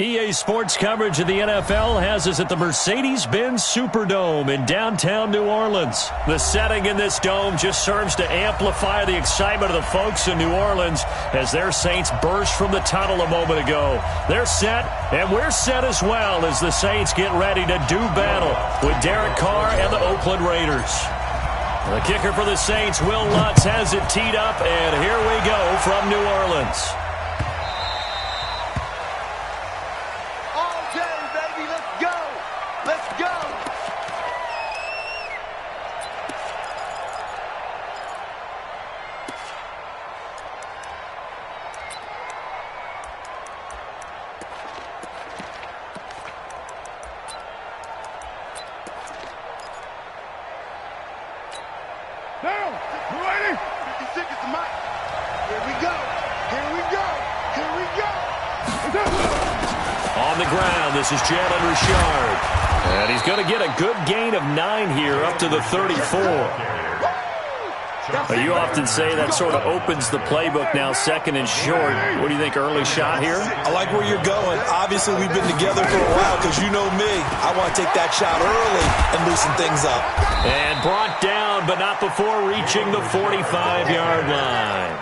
EA Sports coverage of the NFL has us at the Mercedes-Benz Superdome in downtown New Orleans. The setting in this dome just serves to amplify the excitement of the folks in New Orleans as their Saints burst from the tunnel a moment ago. They're set, and we're set as well as the Saints get ready to do battle with Derek Carr and the Oakland Raiders. The kicker for the Saints, Will Lutz, has it teed up, and here we go from New Orleans. This is Jalen Richard. And he's going to get a good gain of 9 here up to the 34. You often say that sort of opens the playbook now, second and short. What do you think, early shot here? I like where you're going. Obviously, we've been together for a while because you know me. I want to take that shot early and loosen things up. And brought down, but not before reaching the 45-yard line.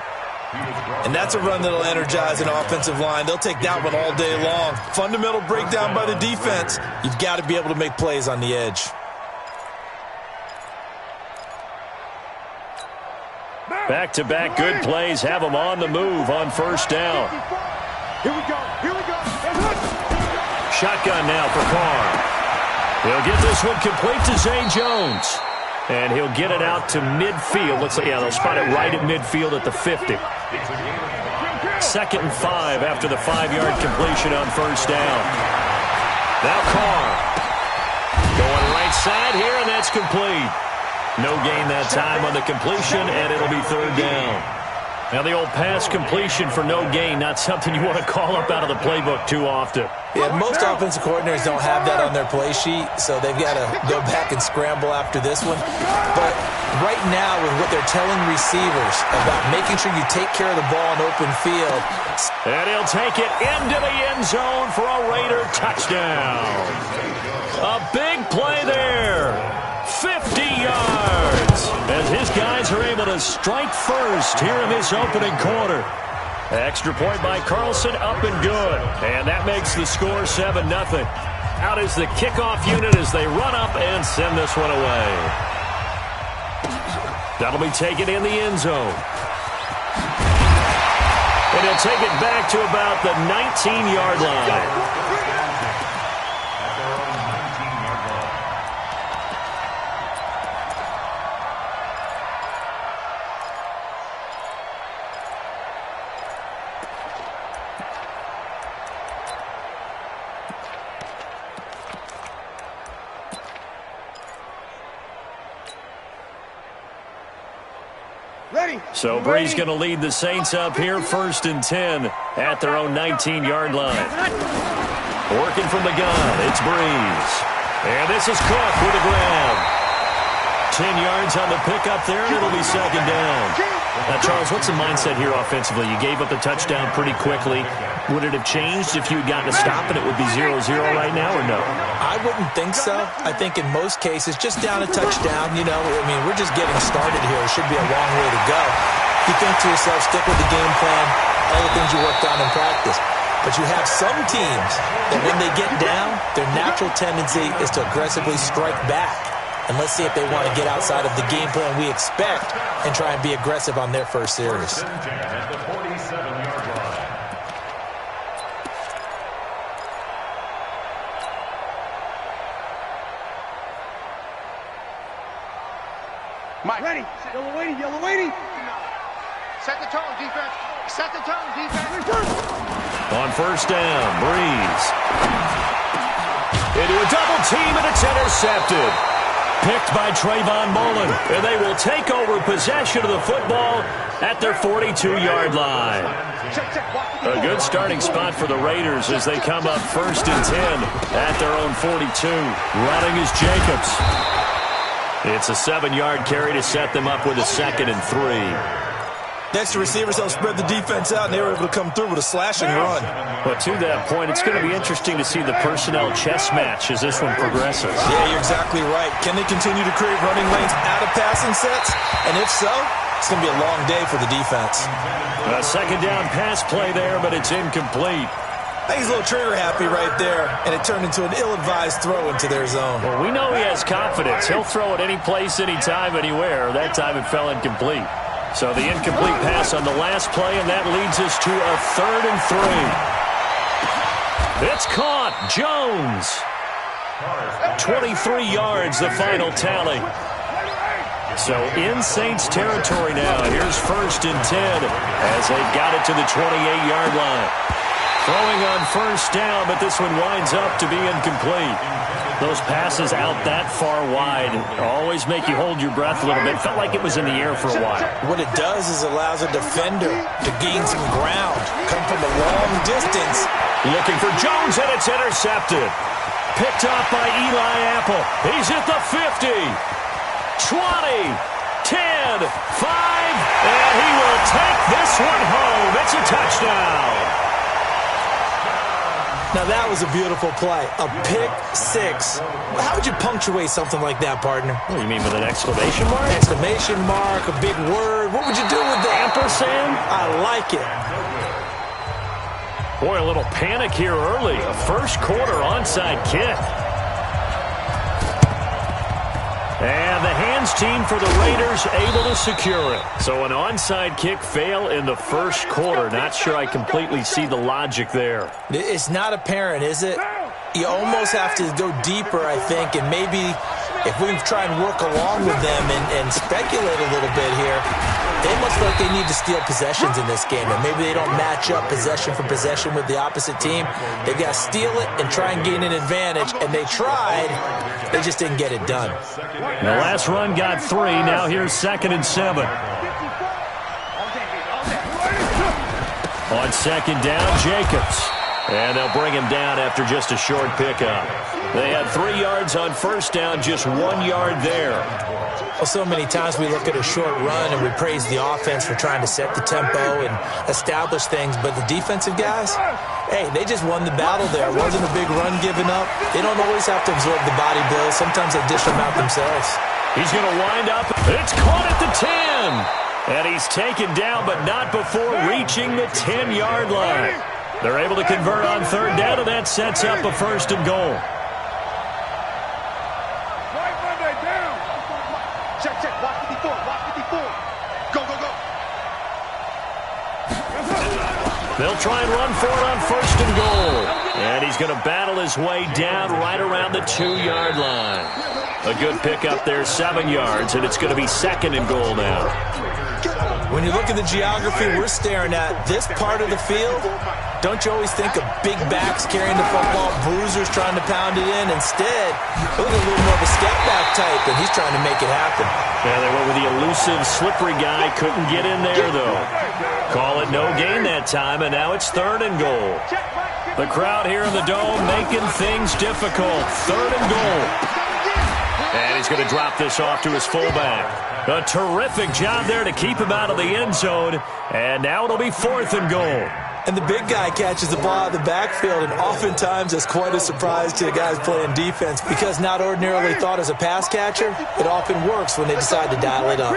And that's a run that'll energize an offensive line. They'll take that one all day long. Fundamental breakdown by the defense. You've got to be able to make plays on the edge. Back-to-back good plays have them on the move on first down. Here we go. Shotgun now for Carr. He'll get this one complete to Zay Jones. And he'll get it out to midfield. Looks like, yeah, they'll spot it right at midfield at the 50. 2nd and 5 after the 5-yard completion on first down. Now Carr. Going right side here, and that's complete. No gain that time on the completion, and it'll be 3rd down. Now the old pass completion for no gain, not something you want to call up out of the playbook too often. Yeah, most offensive coordinators don't have that on their play sheet, so they've got to go back and scramble after this one. But right now, with what they're telling receivers about making sure you take care of the ball in open field. And he'll take it into the end zone for a Raider touchdown. A big play there. 50 yards as his guys are able to strike first here in this opening quarter. Extra point by Carlson, up and good. And that makes the score 7-0. Out is the kickoff unit as they run up and send this one away. That'll be taken in the end zone. And he'll take it back to about the 19-yard line. So Bree's going to lead the Saints up here 1st and 10 at their own 19-yard line. Working from the gun, it's Breeze. And this is Cook with the grab. 10 yards on the pickup there, and it'll be 2nd down. Now, Charles, what's the mindset here offensively? You gave up the touchdown pretty quickly. Would it have changed if you had gotten a stop and it would be 0-0 right now, or no? I wouldn't think so. I think in most cases, just down a touchdown, you know, I mean, we're just getting started here. It should be a long way to go. You think to yourself, stick with the game plan, all the things you worked on in practice. But you have some teams that when they get down, their natural tendency is to aggressively strike back. And let's see if they want to get outside of the game plan we expect and try and be aggressive on their first series. Mike. Ready. Yellow waiting. Set the tone, defense. Set the tone, defense. On first down, Breeze. Into a double team, and it's intercepted. Picked by Trayvon Mullen, and they will take over possession of the football at their 42-yard line. A good starting spot for the Raiders as they come up 1st and 10 at their own 42. Running is Jacobs. It's a 7-yard carry to set them up with a 2nd and 3. Next, the receivers helped spread the defense out, and they were able to come through with a slashing run. But to that point, it's going to be interesting to see the personnel chess match as this one progresses. Yeah, you're exactly right. Can they continue to create running lanes out of passing sets? And if so, it's going to be a long day for the defense. A second down pass play there, but it's incomplete. I think he's a little trigger happy right there, and it turned into an ill-advised throw into their zone. Well, we know he has confidence. He'll throw it any place, anytime, anywhere. That time it fell incomplete. So the incomplete pass on the last play, and that leads us to a 3rd and 3. It's caught. Jones. 23 yards, the final tally. So in Saints territory now. Here's 1st and 10 as they've got it to the 28-yard line. Throwing on 1st down, but this one winds up to be incomplete. Those passes out that far wide always make you hold your breath a little bit. Felt like it was in the air for a while. What it does is allows a defender to gain some ground, come from a long distance. Looking for Jones, and it's intercepted. Picked off by Eli Apple. He's at the 50, 20, 10, 5, and he will take this one home. It's a touchdown. Now, that was a beautiful play. A pick six. How would you punctuate something like that, partner? What do you mean, with an exclamation mark? Exclamation mark, a big word. What would you do with that? Ampersand? I like it. Boy, a little panic here early. A first-quarter onside kick. And the hands team for the Raiders able to secure it. So an onside kick fail in the first quarter. Not sure I completely see the logic there. It's not apparent, is it? You almost have to go deeper, I think, and maybe if we try and work along with them and speculate a little bit here, they must feel like they need to steal possessions in this game, and maybe they don't match up possession for possession with the opposite team. They've got to steal it and try and gain an advantage, and they tried. They just didn't get it done. The last run got 3. Now here's 2nd and 7. On 2nd down, Jacobs. And they'll bring him down after just a short pickup. They had 3 yards on 1st down, just 1 yard there. Well, so many times we look at a short run and we praise the offense for trying to set the tempo and establish things, but the defensive guys, hey, they just won the battle there. It wasn't a big run given up. They don't always have to absorb the body blows. Sometimes they dish them out themselves. He's going to wind up. It's caught at the 10. And he's taken down, but not before reaching the 10-yard line. They're able to convert on 3rd down, and that sets up a 1st and goal. Check, watch 54, watch 54. Go, go, go. They'll try and run for it on 1st and goal. And he's going to battle his way down right around the 2-yard line. A good pickup there, 7 yards, and it's going to be 2nd and goal now. When you look at the geography we're staring at, this part of the field, don't you always think of big backs carrying the football, bruisers trying to pound it in? Instead, look at a little more of a scat back type, and he's trying to make it happen. Yeah, they went with the elusive, slippery guy. Couldn't get in there, though. Call it no gain that time, and now it's 3rd and goal. The crowd here in the Dome making things difficult. 3rd and goal. And he's going to drop this off to his fullback. A terrific job there to keep him out of the end zone. And now it'll be 4th and goal. And the big guy catches the ball out of the backfield, and oftentimes it's quite a surprise to the guys playing defense because not ordinarily thought as a pass catcher, it often works when they decide to dial it up.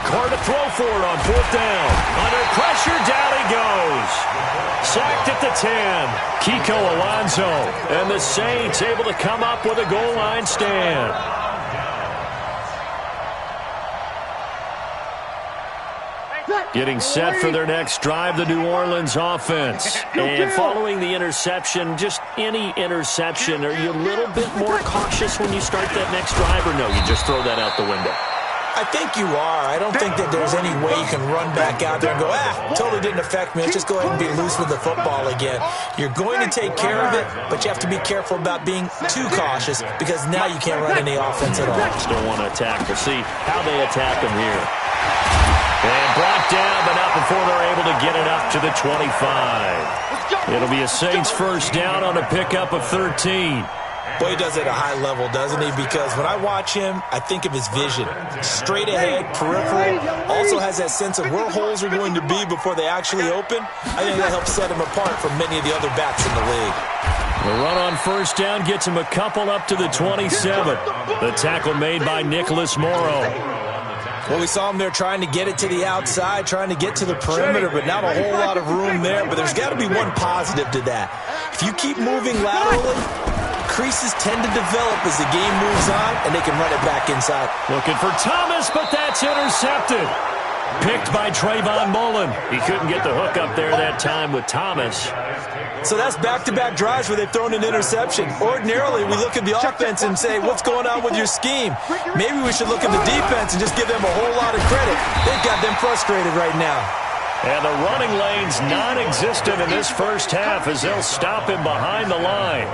Carr to throw for it on 4th down. Under pressure, down he goes. Sacked at the 10. Kiko Alonso. And the Saints able to come up with a goal line stand. Getting set for their next drive, the New Orleans offense. And following the interception, just any interception, are you a little bit more cautious when you start that next drive, or no, you just throw that out the window? I think you are. I don't think that there's any way you can run back out there and go, totally didn't affect me. Let's just go ahead and be loose with the football again. You're going to take care of it, but you have to be careful about being too cautious because now you can't run any offense at all. Just don't want to attack. We'll see how they attack them here. And brought down, but not before they're able to get it up to the 25. It'll be a Saints 1st down on a pickup of 13. Boy, he does it at a high level, doesn't he? Because when I watch him, I think of his vision. Straight ahead, peripheral, also has that sense of where holes are going to be before they actually open. I think that helps set him apart from many of the other backs in the league. The run on first down gets him a couple up to the 27. The tackle made by Nicholas Morrow. Well, we saw him there trying to get it to the outside, trying to get to the perimeter, but not a whole lot of room there. But there's got to be one positive to that. If you keep moving laterally, creases tend to develop as the game moves on, and they can run it back inside. Looking for Thomas, but that's intercepted. Picked by Trayvon Mullen. He couldn't get the hook up there that time with Thomas. So that's back-to-back drives where they've thrown an interception. Ordinarily, we look at the offense and say, what's going on with your scheme? Maybe we should look at the defense and just give them a whole lot of credit. They've got them frustrated right now. And the running lane's non-existent in this first half as they'll stop him behind the line.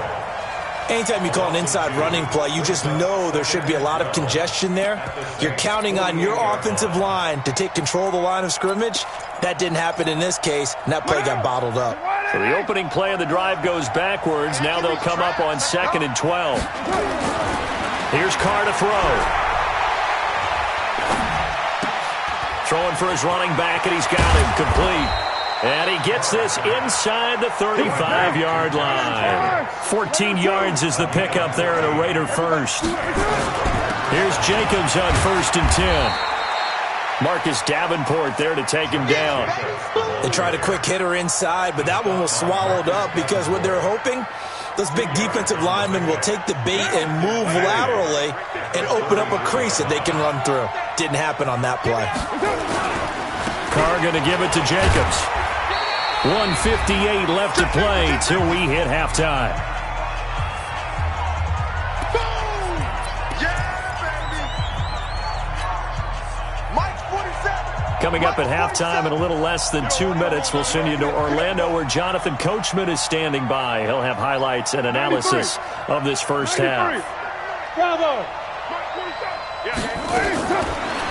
Anytime you call an inside running play, you just know there should be a lot of congestion there. You're counting on your offensive line to take control of the line of scrimmage. That didn't happen in this case, and that play got bottled up. So the opening play of the drive goes backwards. Now they'll come up on 2nd and 12. Here's Carr to throw. Throwing for his running back, and he's got him complete. And he gets this inside the 35-yard line. 14 yards is the pickup there at a Raider first. Here's Jacobs on 1st and 10. Marcus Davenport there to take him down. They tried a quick hitter inside, but that one was swallowed up because what they're hoping, those big defensive linemen will take the bait and move laterally and open up a crease that they can run through. Didn't happen on that play. Carr going to give it to Jacobs. 1:58 left to play till we hit halftime. Boom! Yeah, baby! Mike 47. Coming up at halftime in a little less than 2 minutes, we'll send you to Orlando where Jonathan Coachman is standing by. He'll have highlights and analysis of this first half. Bravo!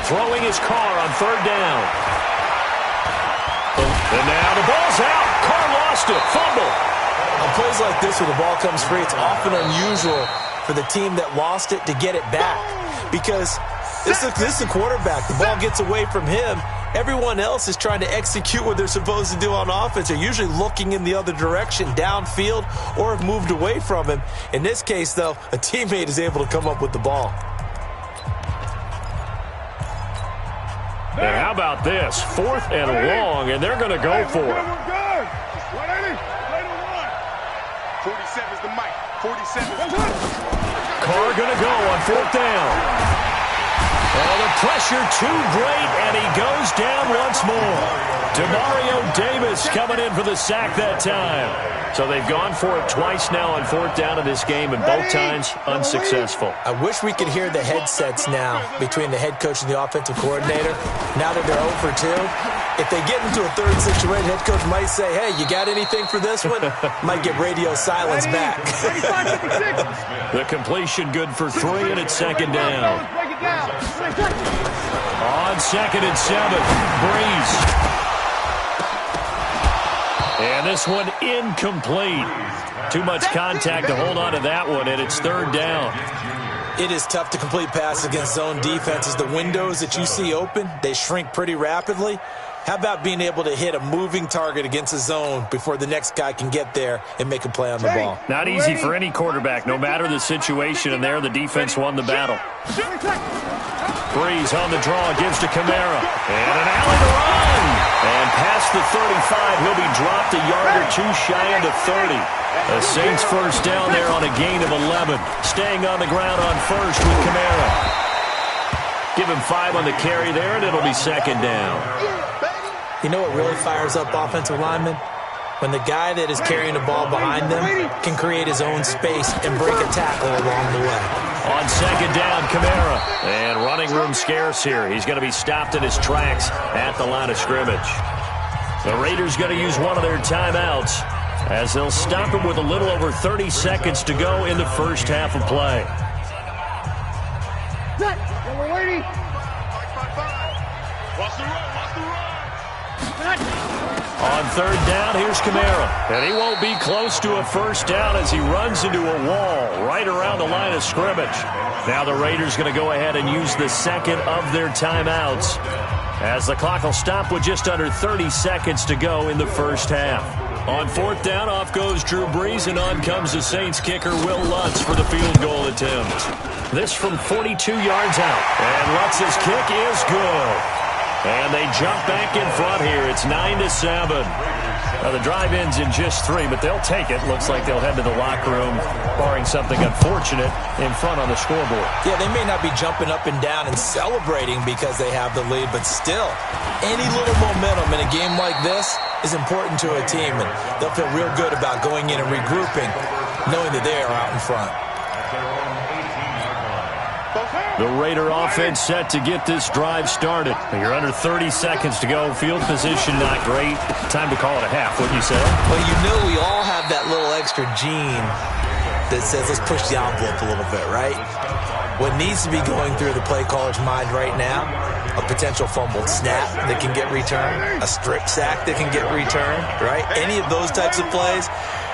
Throwing his Carr on 3rd down. And now the ball's out. Carr lost it. Fumble. On plays like this where the ball comes free, it's often unusual for the team that lost it to get it back. Because this is the quarterback. The ball gets away from him. Everyone else is trying to execute what they're supposed to do on offense. They're usually looking in the other direction, downfield, or have moved away from him. In this case, though, a teammate is able to come up with the ball. And how about this? 4th and long, and they're going to go for it. 47 is the mic. 47. Carr going to go on 4th down. Oh, the pressure too great, and he goes down once more. Demario Davis coming in for the sack that time. So they've gone for it twice now on 4th down in this game, and both times unsuccessful. I wish we could hear the headsets now between the head coach and the offensive coordinator. Now that they're 0 for 2, if they get into a third situation, head coach might say, hey, you got anything for this one? Might get radio silence back. The completion good for 3, and it's 2nd down. On 2nd and 7, Breeze. And this one incomplete. Too much contact to hold on to that one, and it's 3rd down. It is tough to complete passes against zone defenses. The windows that you see open, they shrink pretty rapidly. How about being able to hit a moving target against a zone before the next guy can get there and make a play on the ball? Not easy for any quarterback, no matter the situation, and there the defense won the battle. Breeze on the draw, gives to Kamara. And an alley to run. And past the 35, he'll be dropped a yard or 2 shy into 30. The Saints first down there on a gain of 11. Staying on the ground on 1st with Kamara. Give him 5 on the carry there, and it'll be 2nd down. You know what really fires up offensive linemen? When the guy that is carrying the ball behind them can create his own space and break a tackle along the way. On 2nd down, Kamara. And running room scarce here. He's going to be stopped in his tracks at the line of scrimmage. The Raiders going to use one of their timeouts as they'll stop him with a little over 30 seconds to go in the first half of play. We're waiting. Watch the run. On third down, here's Kamara. And he won't be close to a first down as he runs into a wall right around the line of scrimmage. Now the Raiders going to go ahead and use the second of their timeouts, as the clock will stop with just under 30 seconds to go in the first half. On fourth down, off goes Drew Brees, and on comes the Saints kicker Will Lutz for the field goal attempt. This from 42 yards out. And Lutz's kick is good. And they jump back in front here. It's 9-7. Now the drive ends in just 3, but they'll take it. Looks like they'll head to the locker room, barring something unfortunate, in front on the scoreboard. Yeah, they may not be jumping up and down and celebrating because they have the lead, but still, any little momentum in a game like this is important to a team, and they'll feel real good about going in and regrouping, knowing that they are out in front. The Raider offense set to get this drive started. You're under 30 seconds to go. Field position not great. Time to call it a half, wouldn't you say? Well, you know we all have that little extra gene that says let's push the envelope a little bit, right? What needs to be going through the play caller's mind right now, a potential fumbled snap that can get returned, a strip sack that can get returned, right? Any of those types of plays,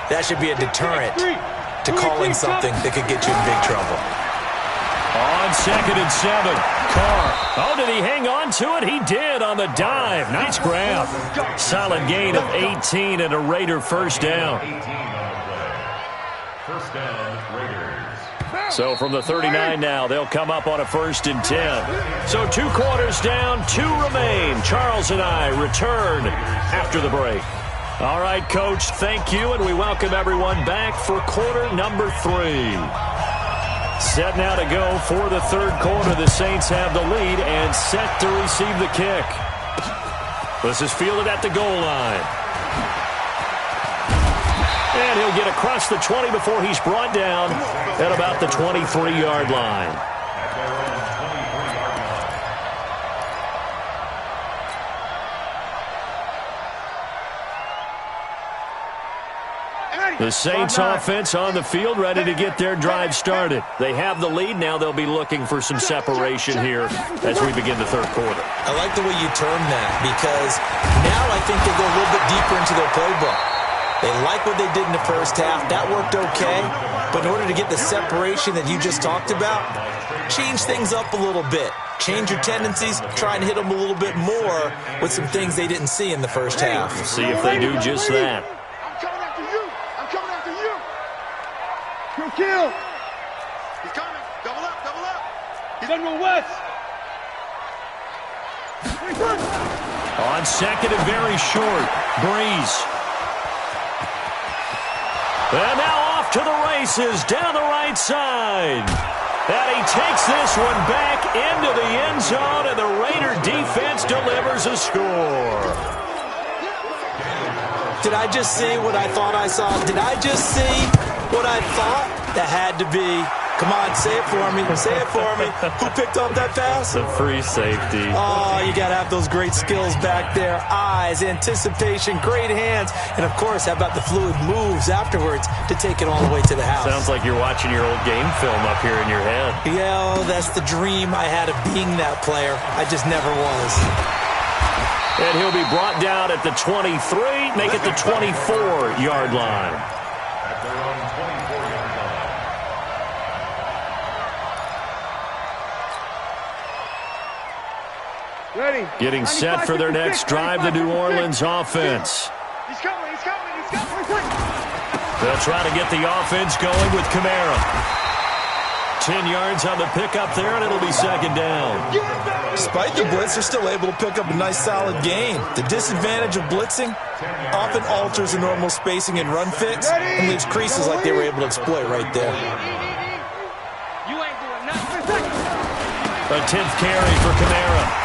that should be a deterrent to calling something that could get you in big trouble. On 2nd and 7, Carr. Oh, did he hang on to it? He did on the dive. Nice grab. Solid gain of 18 and a Raider first down. First down, Raiders. So from the 39 now, they'll come up on a 1st and 10. So 2 quarters down, 2 remain. Charles and I return after the break. All right, Coach, thank you, and we welcome everyone back for quarter number 3. Set now to go for the third quarter. The Saints have the lead and set to receive the kick. This is fielded at the goal line. And he'll get across the 20 before he's brought down at about the 23-yard line. The Saints offense on the field, ready to get their drive started. They have the lead. Now they'll be looking for some separation here as we begin the third quarter. I like the way you term that, because now I think they go a little bit deeper into their playbook. They like what they did in the first half. That worked okay. But in order to get the separation that you just talked about, change things up a little bit. Change your tendencies, try and hit them a little bit more with some things they didn't see in the first half. We'll see if they do just that. Kill. He's coming. Double up, double up. He's on your west. On 2nd and very short, Breeze. And now off to the races down the right side. And he takes this one back into the end zone, and the Raider defense delivers a score. Did I just see what I thought I saw? Did I just see what I thought? That had to be. Come on, say it for me. Say it for me. Who picked up that pass? The free safety. Oh, you got to have those great skills back there. Eyes, anticipation, great hands. And, of course, how about the fluid moves afterwards to take it all the way to the house? Sounds like you're watching your old game film up here in your head. Yeah, that's the dream I had of being that player. I just never was. And he'll be brought down at the 23, make it the 24-yard line. Ready. Getting set for their next drive, the New Orleans offense. He's coming, he's coming, he's coming. They'll try to get the offense going with Kamara. 10 yards on the pickup there, and it'll be 2nd down. Despite the blitz, they're still able to pick up a nice, solid gain. The disadvantage of blitzing often alters the normal spacing and run fits and leaves creases like they were able to exploit right there. You ain't doing nothing. A 10th carry for Kamara.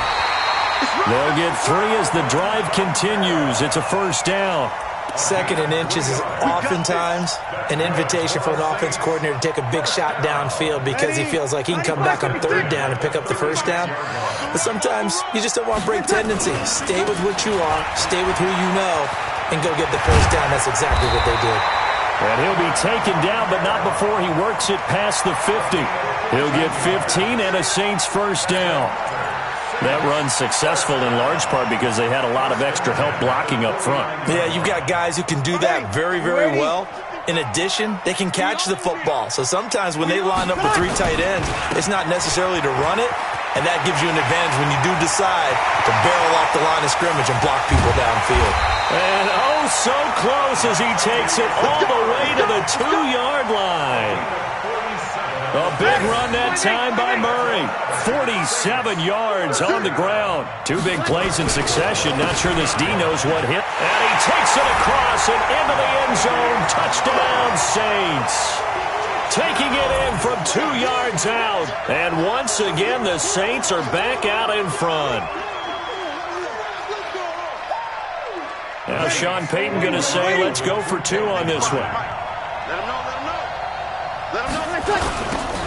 They'll get 3 as the drive continues. It's a first down. 2nd and inches is oftentimes an invitation for an offense coordinator to take a big shot downfield because he feels like he can come back on 3rd down and pick up the first down. But sometimes you just don't want to break tendency. Stay with what you are, stay with who you know, and go get the first down. That's exactly what they did. And he'll be taken down, but not before he works it past the 50. He'll get 15 and a Saints first down. That run's successful in large part because they had a lot of extra help blocking up front. Yeah, you've got guys who can do that very, very well. In addition, they can catch the football. So sometimes when they line up with 3 tight ends, it's not necessarily to run it, and that gives you an advantage when you do decide to barrel off the line of scrimmage and block people downfield. And oh, so close as he takes it all the way to the 2-yard line. A big run that time by Murray. 47 yards on the ground. 2 big plays in succession. Not sure this D knows what hit. And he takes it across and into the end zone. Touchdown, Saints. Taking it in from 2 yards out. And once again, the Saints are back out in front. Now Sean Payton going to say, let's go for 2 on this one. Let him know, let him know. Let him know.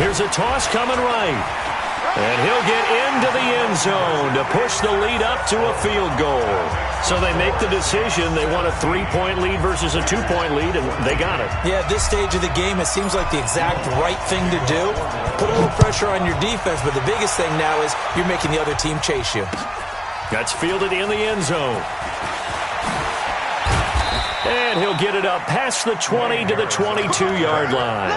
Here's a toss coming right. And he'll get into the end zone to push the lead up to a field goal. So they make the decision. They want a 3-point lead versus a 2-point lead, and they got it. Yeah, at this stage of the game, it seems like the exact right thing to do. Put a little pressure on your defense, but the biggest thing now is you're making the other team chase you. That's fielded in the end zone. And he'll get it up past the 20 to the 22-yard line.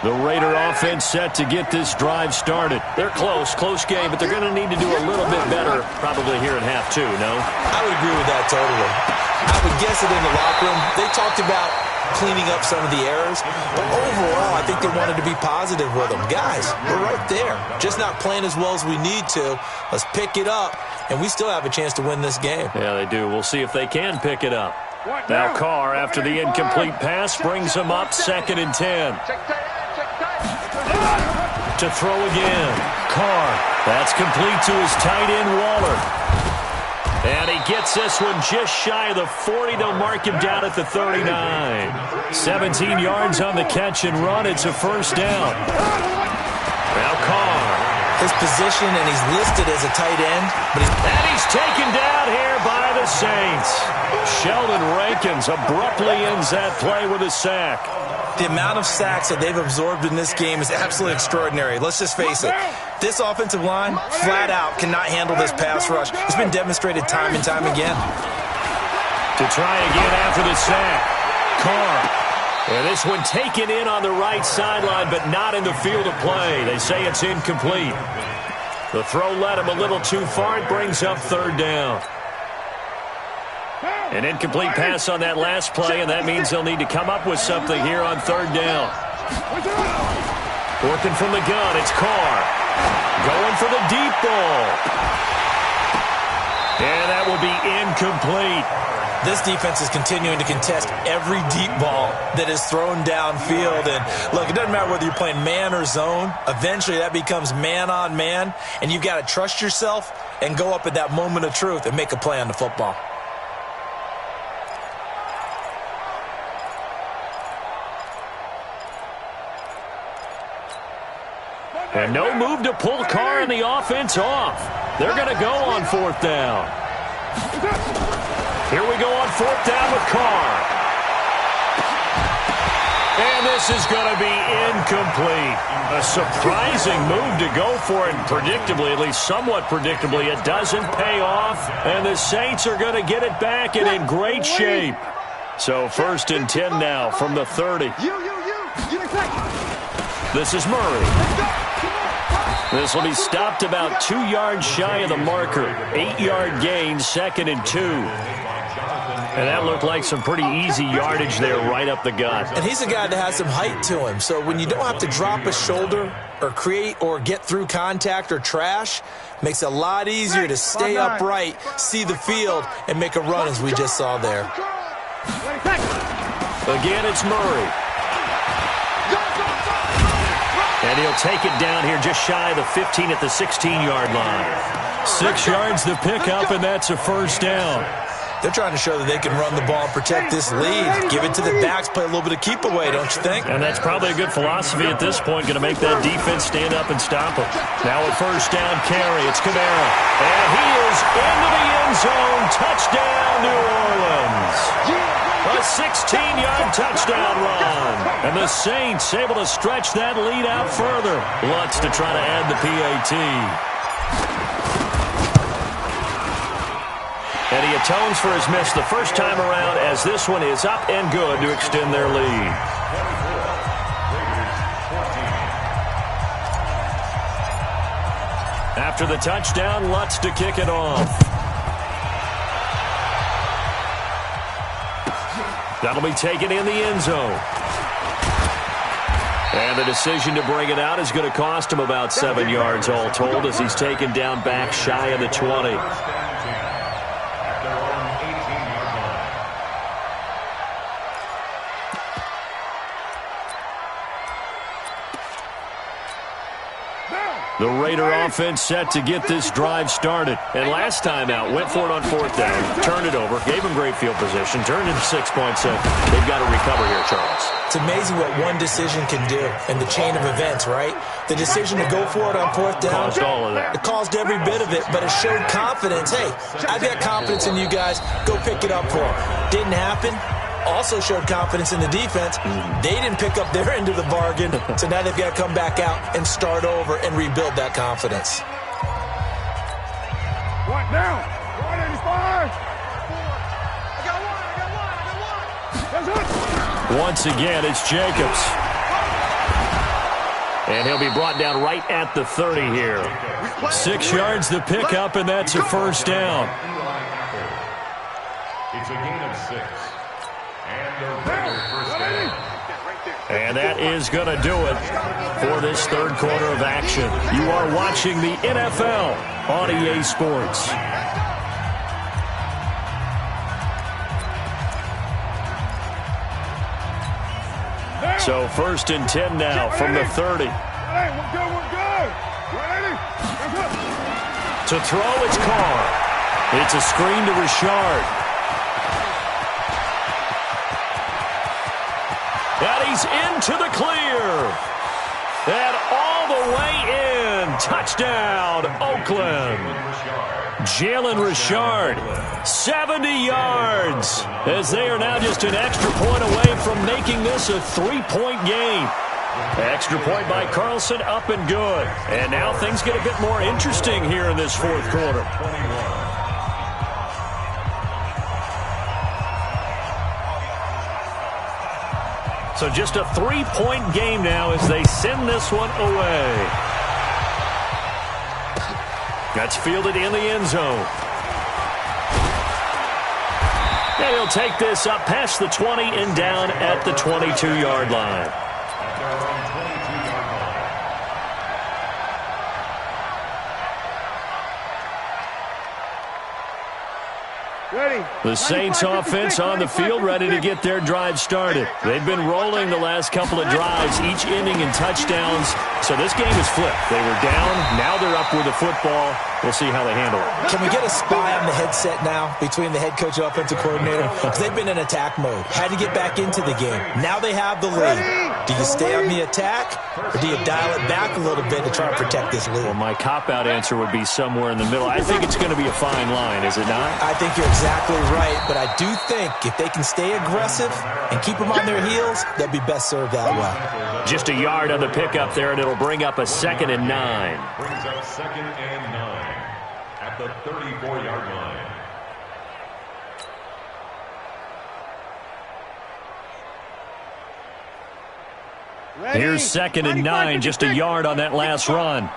The Raider offense set to get this drive started. They're close game, but they're going to need to do a little bit better probably here in half 2, no? I would agree with that totally. I would guess it in the locker room. They talked about cleaning up some of the errors, but overall, I think they wanted to be positive with them. Guys, we're right there. Just not playing as well as we need to. Let's pick it up, and we still have a chance to win this game. Yeah, they do. We'll see if they can pick it up. Now Carr, after the incomplete pass, brings them up 2nd and 10. To throw again. Carr. That's complete to his tight end, Waller. And he gets this one just shy of the 40. They'll mark him down at the 39. 17 yards on the catch and run. It's a first down. Now Carr. His position, and he's listed as a tight end. And he's taken down here by the Saints. Sheldon Rankins abruptly ends that play with a sack. The amount of sacks that they've absorbed in this game is absolutely extraordinary. Let's just face it. This offensive line, flat out, cannot handle this pass rush. It's been demonstrated time and time again. To try again after the sack. Carr. And this one taken in on the right sideline, but not in the field of play. They say it's incomplete. The throw led him a little too far. It brings up 3rd down. An incomplete pass on that last play, and that means they'll need to come up with something here on 3rd down. Working from the gun, it's Carr. Going for the deep ball. And that will be incomplete. This defense is continuing to contest every deep ball that is thrown downfield. And look, it doesn't matter whether you're playing man or zone. Eventually that becomes man on man, and you've got to trust yourself and go up at that moment of truth and make a play on the football. And no move to pull Carr and the offense off. They're going to go on 4th down. Here we go on 4th down with Carr. And this is going to be incomplete. A surprising move to go for it, and predictably, at least somewhat predictably, it doesn't pay off. And the Saints are going to get it back and in great shape. So 1st and 10 now from the 30. This is Murray. This will be stopped about 2 yards shy of the marker. 8-yard gain, 2nd and 2. And that looked like some pretty easy yardage there right up the gut. And he's a guy that has some height to him. So when you don't have to drop a shoulder or create or get through contact or trash, makes it a lot easier to stay upright, see the field, and make a run as we just saw there. Again, it's Murray. And he'll take it down here just shy of the 15 at the 16-yard line. 6 yards to pick up, and that's a first down. They're trying to show that they can run the ball and protect this lead. Give it to the backs, play a little bit of keep away, don't you think? And that's probably a good philosophy at this point, going to make that defense stand up and stop them. Now a first down carry, it's Kamara. And he is into the end zone. Touchdown, New Orleans. A 16-yard touchdown run. And the Saints able to stretch that lead out further. Lutz to try to add the PAT. And he atones for his miss the first time around, as this one is up and good to extend their lead. After the touchdown, Lutz to kick it off. That'll be taken in the end zone. And the decision to bring it out is going to cost him about 7 yards all told, as he's taken down back shy of the 20. The Raider offense set to get this drive started. And last time out, went for it on fourth down, turned it over, gave him great field position, turned into 6 points. They've got to recover here, Charles. It's amazing what one decision can do in the chain of events, right? The decision to go for it on fourth down. Caused all of that. It caused every bit of it, but it showed confidence. Hey, I've got confidence in you guys. Go pick it up for them. Didn't happen. Also showed confidence in the defense. They didn't pick up their end of the bargain, so now they've got to come back out and start over and rebuild that confidence. One down. One in five. I got one. Once again, it's Jacobs. And he'll be brought down right at the 30 here. 6 yards to pick up, and that's a first down. It's a gain of 6. And a Raider first down. And that is going to do it for this third quarter of action. You are watching the NFL on EA Sports. So 1st and 10 now from the 30. Hey, we're good. To throw, it's Carr. It's a screen to Richard. And he's into the clear. And all the way in. Touchdown, Oakland. Jalen Richard, 70 yards, as they are now just an extra point away from making this a 3-point game. Extra point by Carlson, up and good. And now things get a bit more interesting here in this fourth quarter. So just a 3-point game now as they send this one away. That's fielded in the end zone. And he'll take this up past the 20 and down at the 22-yard line. The Saints offense on the field ready to get their drive started. They've been rolling the last couple of drives, each ending in touchdowns. So this game is flipped. They were down. Now they're up with the football. We'll see how they handle it. Can we get a spy on the headset now between the head coach and offensive coordinator? Because they've been in attack mode. Had to get back into the game. Now they have the lead. Do you stay on the attack, or do you dial it back a little bit to try to protect this lead? Well, my cop-out answer would be somewhere in the middle. I think it's going to be a fine line, is it not? I think you're exactly right, but I do think if they can stay aggressive and keep them on their heels, they'll be best served that way. Just a yard on the pickup there, and it'll bring up a 2nd and 9. Brings up 2nd and 9 at the 34-yard line. Here's 2nd and 9, just a yard on that last run.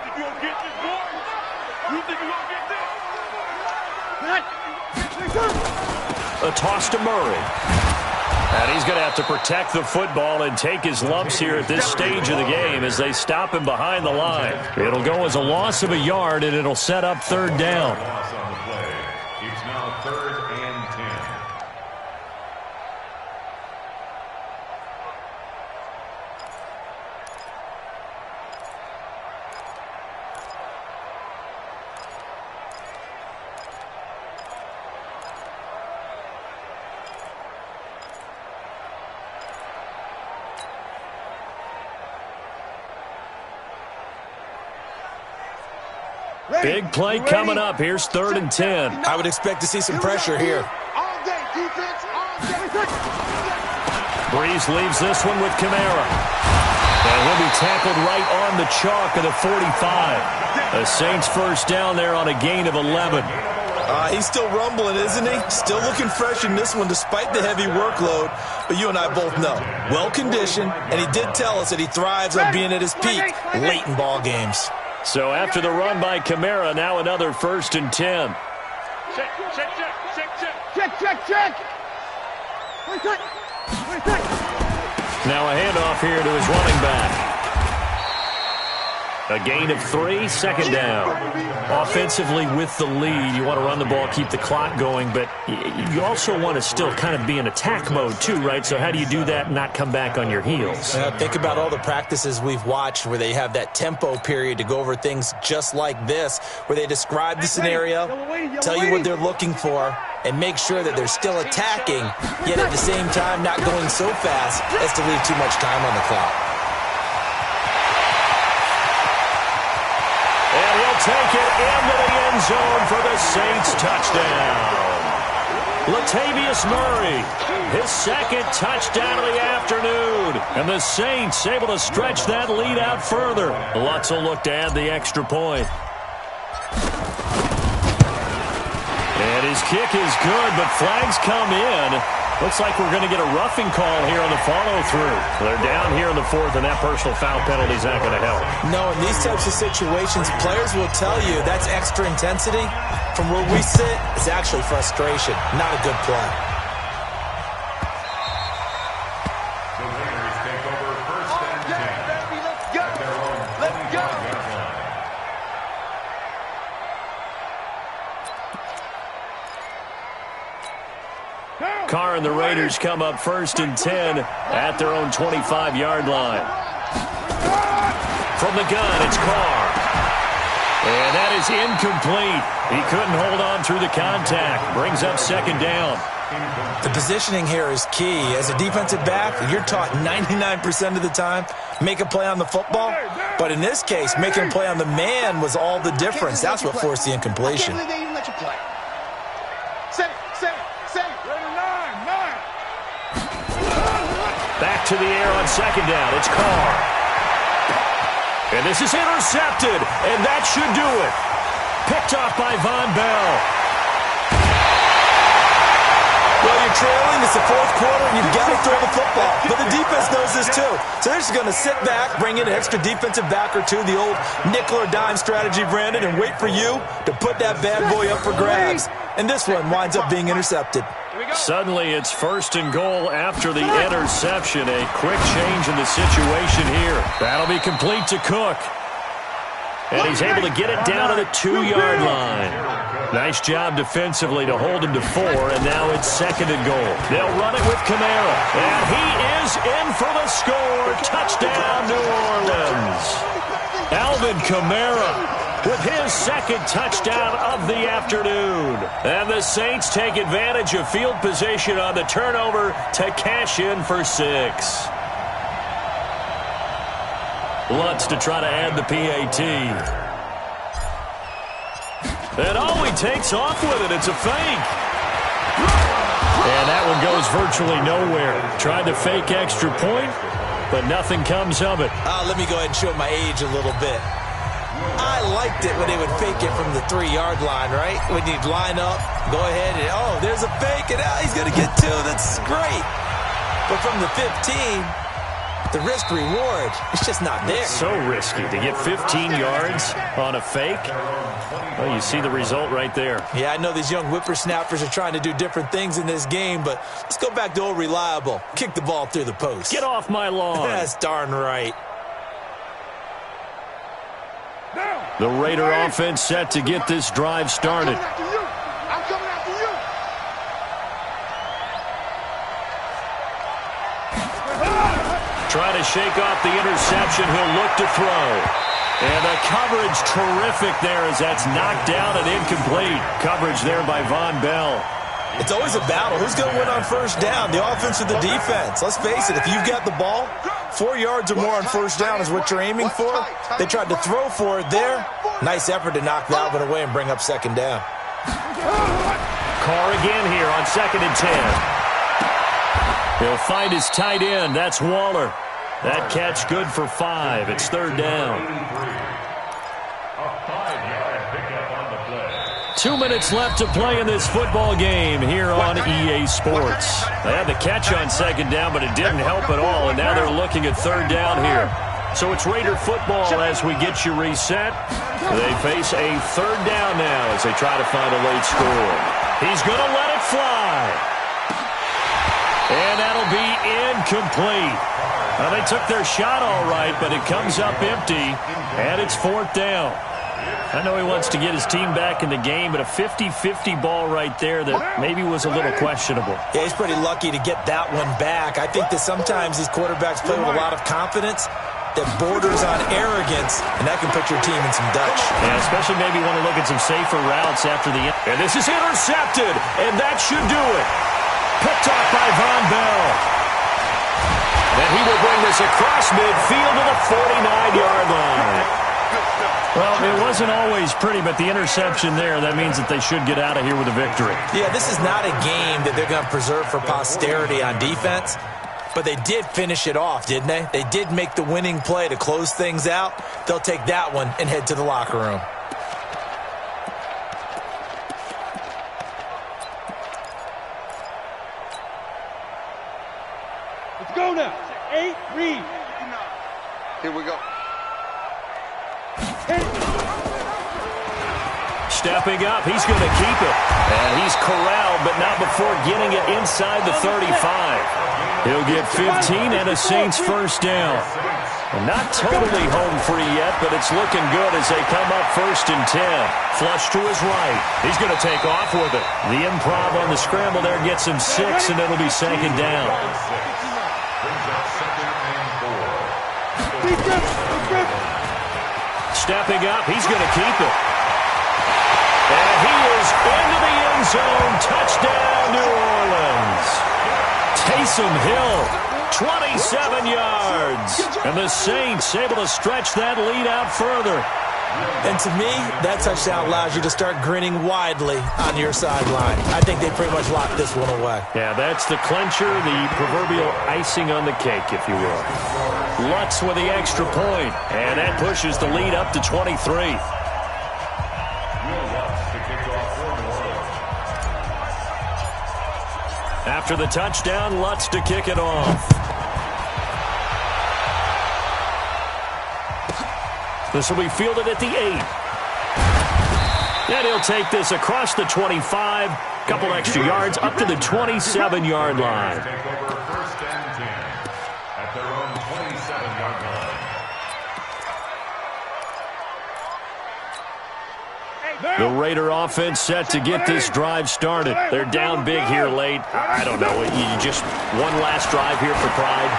A toss to Murray. And he's going to have to protect the football and take his lumps here at this stage of the game as they stop him behind the line. It'll go as a loss of a yard, and it'll set up 3rd down. Loss on the play. It's now 3rd and 10. Big play coming up. Here's 3rd and 10. I would expect to see some pressure here. All day, defense, all day. Breeze leaves this one with Kamara. And he'll be tackled right on the chalk of the 45. The Saints first down there on a gain of 11. He's still rumbling, isn't he? Still looking fresh in this one despite the heavy workload. But you and I both know, well-conditioned, and he did tell us that he thrives on being at his peak late in ball games. So after the run by Kamara, now another 1st and 10. Check. Now a handoff here to his running back. A gain of 3, 2nd down. Offensively with the lead, you want to run the ball, keep the clock going, but you also want to still kind of be in attack mode too, right? So how do you do that and not come back on your heels? Think about all the practices we've watched where they have that tempo period to go over things just like this, where they describe the scenario, tell you what they're looking for, and make sure that they're still attacking, yet at the same time not going so fast as to leave too much time on the clock. And he'll take it into the end zone for the Saints touchdown. Latavius Murray, his 2nd touchdown of the afternoon. And the Saints able to stretch that lead out further. Lutz will look to add the extra point. And his kick is good, but flags come in. Looks like we're going to get a roughing call here on the follow-through. They're down here in the 4th, and that personal foul penalty is not going to help. No, in these types of situations, players will tell you that's extra intensity. From where we sit, it's actually frustration, not a good play. The Raiders take over 1st and 10. Let's go. Carr and the Raiders come up 1st and 10 at their own 25-yard line. From the gun, it's Carr. And that is incomplete. He couldn't hold on through the contact. Brings up 2nd down. The positioning here is key. As a defensive back, you're taught 99% of the time, make a play on the football. But in this case, making a play on the man was all the difference. That's what forced the incompletion. I can't believe they even let you play. Set it. Back to the air on 2nd down. It's Carr. And this is intercepted, and that should do it. Picked off by Von Bell. Well, you're trailing. It's the 4th quarter, and you've got to throw the football. But the defense knows this, too. So they're just going to sit back, bring in an extra defensive back or two, the old nickel or dime strategy, Brandon, and wait for you to put that bad boy up for grabs. And this one winds up being intercepted. Suddenly, it's 1st and goal after the interception. A quick change in the situation here. That'll be complete to Cook. And he's able to get it down to the 2-yard line. Nice job defensively to hold him to 4, and now it's 2nd and goal. They'll run it with Kamara. And he is in for the score. Touchdown, New Orleans. Alvin Kamara with his 2nd touchdown of the afternoon. And the Saints take advantage of field position on the turnover to cash in for 6. Lutz to try to add the PAT. And he takes off with it. It's a fake. And that one goes virtually nowhere. Tried to fake extra point, but nothing comes of it. Let me go ahead and show my age a little bit. I liked it when they would fake it from the 3-yard line, right? When you'd line up, go ahead and, there's a fake, and he's going to get 2. That's great. But from the 15, the risk-reward, it's just not there. It's so risky to get 15 yards on a fake. Well, you see the result right there. Yeah, I know these young whippersnappers are trying to do different things in this game, but let's go back to old reliable. Kick the ball through the post. Get off my lawn. That's darn right. The Raider offense set to get this drive started. I'm coming after you. Trying to shake off the interception. He'll look to throw. And the coverage terrific there as that's knocked down and incomplete. Coverage there by Von Bell. It's always a battle. Who's going to win on 1st down, the offense or the defense? Let's face it, if you've got the ball, 4 yards or more on 1st down is what you're aiming for. They tried to throw for it there. Nice effort to knock that one away and bring up 2nd down. Carr again here on 2nd and 10. He'll find his tight end. That's Waller. That catch good for 5. It's third down. A 5-yard pickup on the play. 2 minutes left to play in this football game here on EA Sports. They had the catch on second down, but it didn't help at all, and now they're looking at third down here. So it's Raider football as we get you reset. They face a third down now as they try to find a late score. He's going to let it fly. And that'll be incomplete. Now, they took their shot all right, but it comes up empty, and it's fourth down. I know he wants to get his team back in the game, but a 50-50 ball right there that maybe was a little questionable. Yeah, he's pretty lucky to get that one back. I think that sometimes these quarterbacks play with a lot of confidence that borders on arrogance, and that can put your team in some Dutch. Yeah, especially maybe want to look at some safer routes after the... And this is intercepted, and that should do it. Picked off by Von Bell. And he will bring this across midfield to the 49-yard line. Well, it wasn't always pretty, but the interception there, that means that they should get out of here with a victory. Yeah, this is not a game that they're going to preserve for posterity on defense, but they did finish it off, didn't they? They did make the winning play to close things out. They'll take that one and head to the locker room. Let's go now. 8, read. Here we go. Stepping up, he's going to keep it. And he's corralled, but not before getting it inside the 35. He'll get 15 and a Saints first down. And not totally home free yet, but it's looking good as they come up first and 10. Flush to his right. He's going to take off with it. The improv on the scramble there gets him 6, and it'll be second down. Stepping up, he's going to keep it. And he is into the end zone. Touchdown, New Orleans. Taysom Hill, 27 yards. And the Saints able to stretch that lead out further. And to me, that touchdown allows you to start grinning widely on your sideline. I think they pretty much locked this one away. Yeah, that's the clincher, the proverbial icing on the cake, if you will. Lutz with the extra point, and that pushes the lead up to 23. After the touchdown, Lutz to kick it off. This will be fielded at the 8. And he'll take this across the 25. Couple extra yards up to the 27-yard line. Take over first and 10 at their own 27-yard line. The Raider offense set to get this drive started. They're down big here late. I don't know. You just one last drive here for pride.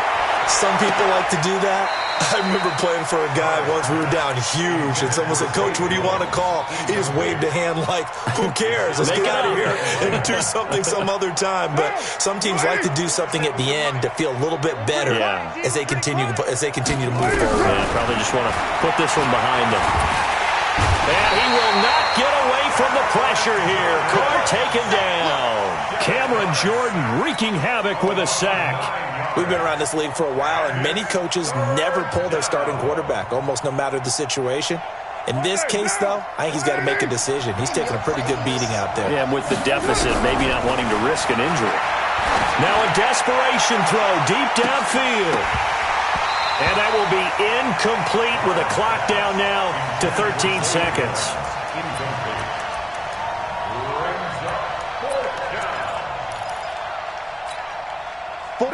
Some people like to do that. I remember playing for a guy once. We were down huge, and someone said, "Coach, what do you want to call?" He just waved a hand like, "Who cares? Let's get out of here and do something some other time." But some teams like to do something at the end to feel a little bit better as they continue to move forward. Yeah, probably just want to put this one behind them. And he will not get away from the pressure here. Carr taken down. Cameron Jordan wreaking havoc with a sack. We've been around this league for a while, and many coaches never pull their starting quarterback, almost no matter the situation. In this case, though, I think he's got to make a decision. He's taking a pretty good beating out there. Yeah, with the deficit, maybe not wanting to risk an injury. Now a desperation throw deep downfield. And that will be incomplete with a clock down now to 13 seconds.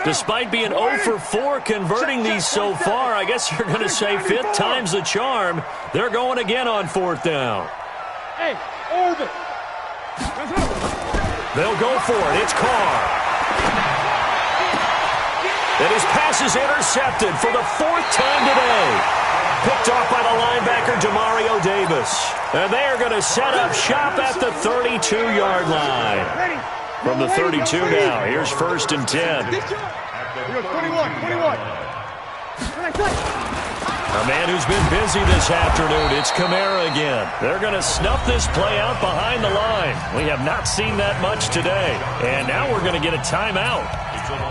Despite being 0 for 4 converting these so far, I guess you're going to say 5th time's the charm. They're going again on 4th down. Hey, orbit. They'll go for it. It's Carr. And his pass is intercepted for the 4th time today. Picked off by the linebacker, Demario Davis. And they are going to set up shop at the 32-yard line. From the 32 now, here's first and 10. 21. A man who's been busy this afternoon, it's Kamara again. They're going to snuff this play out behind the line. We have not seen that much today. And now we're going to get a timeout.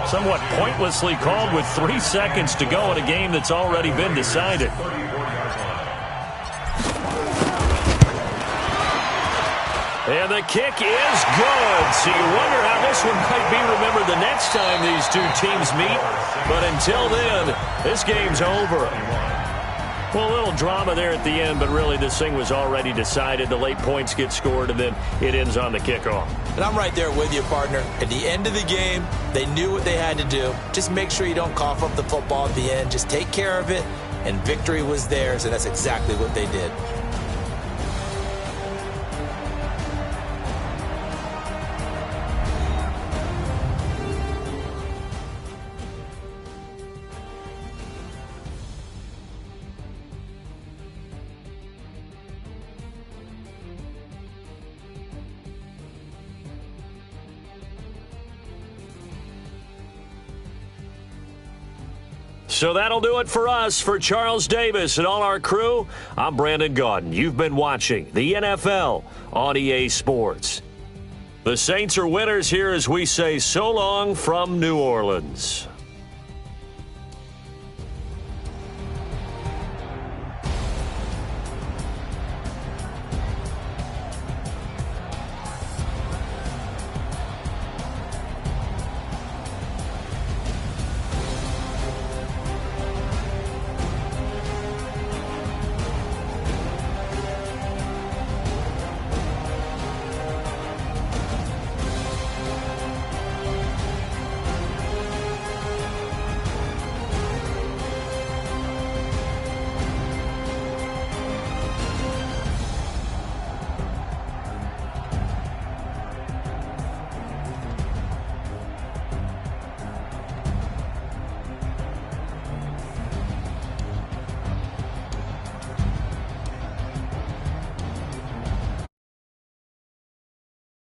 somewhat pointlessly called with 3 seconds to go in a game that's already been decided. And the kick is good. So you wonder how this one might be remembered the next time these two teams meet. But until then, this game's over. Well, a little drama there at the end, but really this thing was already decided. The late points get scored, and then it ends on the kickoff. And I'm right there with you, partner. At the end of the game, they knew what they had to do. Just make sure you don't cough up the football at the end. Just take care of it, and victory was theirs, and that's exactly what they did. So that'll do it for us. For Charles Davis and all our crew, I'm Brandon Gaudin. You've been watching the NFL on EA Sports. The Saints are winners here as we say so long from New Orleans.